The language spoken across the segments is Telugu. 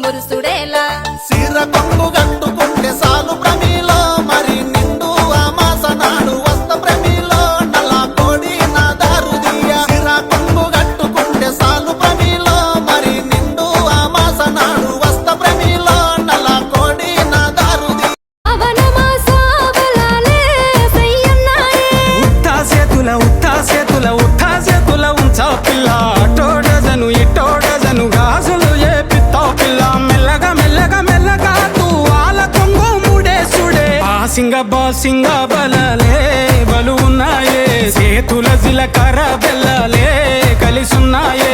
మురుసుడేలా సీర కొంగు గట్టుకుంటే సాలు ప్రమిలో మరి నిండు అమాసనాడు వస్త ప్రమిలో నల్ల కోడి నా దారుదియ సీర కొంగు గట్టుకుంటే సాలు ప్రమిలో మరి నిండు అమాసనాడు వస్త ప్రమిలో నల్ల కోడి నా దారుది ఉత్తా చేతుల ఉంచా పిల్ల అటో డజను ఇటో డజను గాజులు ఏ పిత్తా పిల్ల మెల్లగా మెల్లగా మెల్లగా తూ వాళ్ళ కొంగు ముడేసుడే బాసింగ బలలే బలు ఉన్నాయే చేతుల జీలకర్ర బెల్లలే కలిసున్నాయే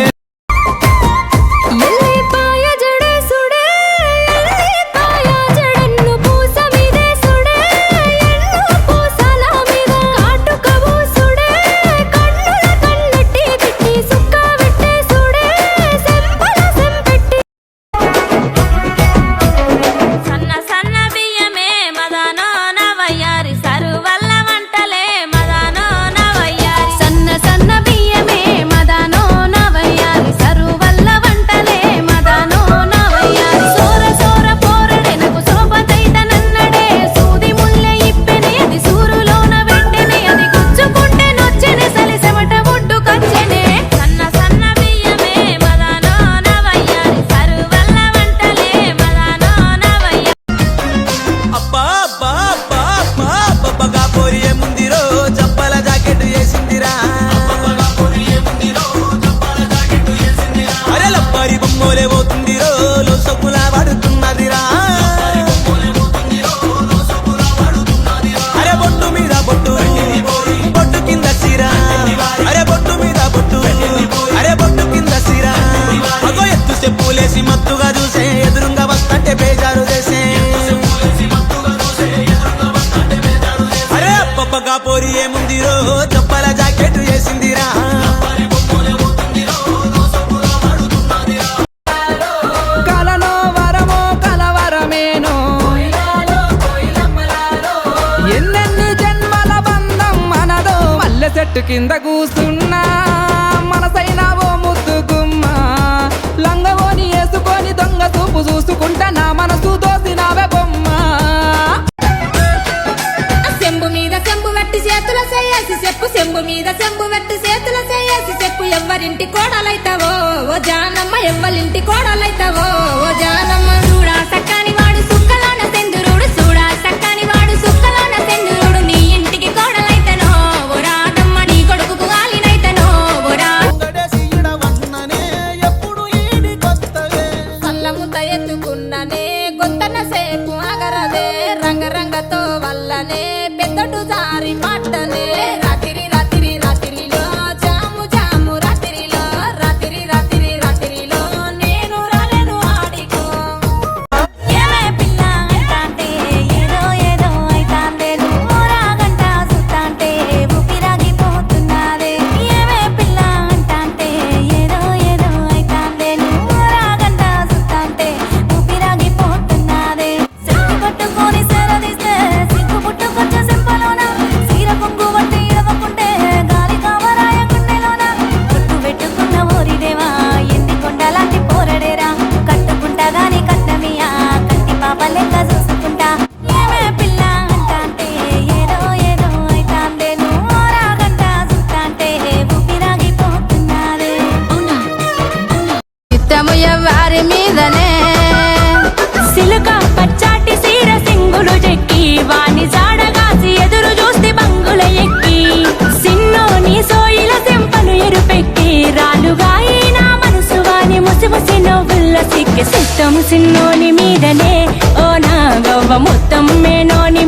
పూలేసి మత్తుగా చూసే ఎదురుంగా వస్తుంటే బేజారు చేసే అరే పప్పగా పోరి ఏముందిరో చెప్పల జాకెట్ వేసిందిరా కలలో వరమో కలవరమేనో ఎన్నెన్ని జన్మల బంధం మనదో మల్లె చెట్టు కింద కూసున్నా మనసైనా ఓ ముద్దు గుమ్మ లంగవోని వేసుకొని దొంగ చూపు చూసుకుంటా నా మనసు దోసినావే బొమ్మ చెంబు మీద చెంబు వెట్టి చేతుల చేసి చెప్పు చెంబు మీద చెంబు వెట్టి చేతుల చేసి చెప్పు ఎవ్వరింటి కోడలైతావో ఓ జానమ్మ ఎవ్వరింటి కోడలైతావో ఓ జానమ్మ చూడా సక్కని వాడు సుక్కలోన సెందురుడు చూడా సక్కని వాడు సుక్కలోన సెందురుడు నీ ఇంటికి కోడలైతనో ఓ రాధమ్మ నీ కొడుకు గాలినైతనో ఓ రా సల్లముత ఎత్తుకున్ననే గొంతన సేపు అగరదే రంగరంగతో వల్లనే పెద్దటు జారి పట్టనే రాత్రి రాత్రి రాత్రిలో జాము జాము రాత్రిలో రాత్రి రాత్రి రాత్రిలో నేను రాలేను ఆడికో ఏమే పిల్ల అంటాంటే ఏదో ఏదో అయితాందే నువ్వు రాగంట సుత్తాంటే ఊపిరాగిపోతున్నాదే ఏమే పిల్ల అంటాంటే ఏదో ఏదో అయితాందే నువ్వు రాగంట సుత్తాంటే ఊపిరాగిపోతున్నాదే సిగ్గు పట్టుకొని సెలదిస్తే సిగ్గు పుట్టుకొచ్చే సింపలోన సీర కొంగు వట్టి ఇడవకుంటే గాలి కావరాయ గుండెలోన గుర్తు పెట్టుకున్న ఓరిదేవా ఎండి కొండలాంటి పోరడేరా కట్టుకుంటా గాని కట్టమియా కంటి పాప లెక్క చూసుకుంటా ఏమే పిల్ల అంటాంటే ఏదో ఏదో అయితాందే నువ్వు రాగంట సుత్తాంటే ఊపిరాగిపోతున్నాదే చిత్తము ఎవ్వారి మీదనే సిలుక పచ్చాటి సీర సింగులు చెక్కి వాణి జాడగాసి ఎదురు చూస్తే బంగుల ఎక్కి సిన్నోని సోయిల సెంపను ఎరుపెక్కి రాలుగా నా మనసు వాని ముసిముసి నవ్వుల్ల సిక్కి సిట్టము సిన్నోని మీదనే ఓ నా గవ్వ మొత్తం మేనోని